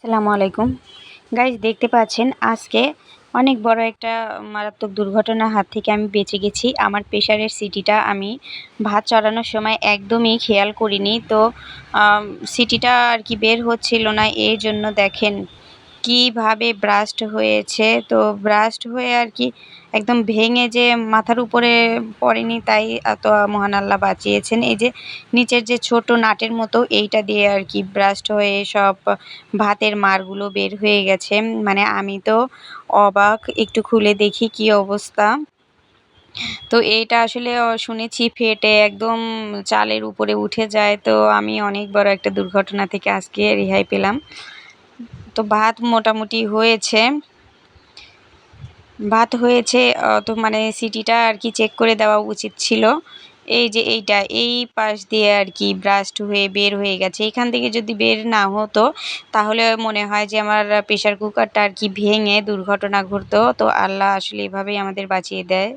আসসালামু আলাইকুম। গাইস দেখতে পাচ্ছেন আজকে অনেক বড় একটা মারাত্মক দুর্ঘটনার হাত থেকে আমি বেঁচে গেছি। আমার প্রেশারের সিটিটা আমি ভাত চড়ানোর সময় একদমই খেয়াল করিনি। তো সিটিটা আর কি বের হচ্ছিল না। এজন্য দেখেন কিভাবে ব্রাস্ট হয়েছে। তো ব্রাস্ট হয়ে আর কি একদম ভেঙে যে মাথার উপরে পড়েনি, তাই এত মহান আল্লাহ বাঁচিয়েছেন। এই যে নিচের যে ছোট নাটের মতো এইটা দিয়ে আর কি ব্রাস্ট হয়ে সব ভাতের মাড়গুলো বের হয়ে গেছে। মানে আমি তো অবাক, একটু খুলে দেখি কি অবস্থা। তো এইটা আসলে শুনেছি ফেটে একদম চালের উপরে উঠে যায়। তো আমি অনেক বড় একটা দুর্ঘটনা থেকে আজকে রেহাই পেলাম। তো ভাত মোটামুটি হয়েছে। তো মানে সিটিটা আর কি চেক করে দেওয়া উচিত ছিল। এই যে এই পাশ দিয়ে আর কি ব্রাস্ট হয়ে বের হয়ে গেছে। এখান থেকে যদি বের না হতো তাহলে মনে হয় যে আমার প্রেশার কুকারটা আর কি ভেঙে দুর্ঘটনা ঘটতো। তো আল্লাহ আসলে এভাবেই আমাদের বাঁচিয়ে দেয়।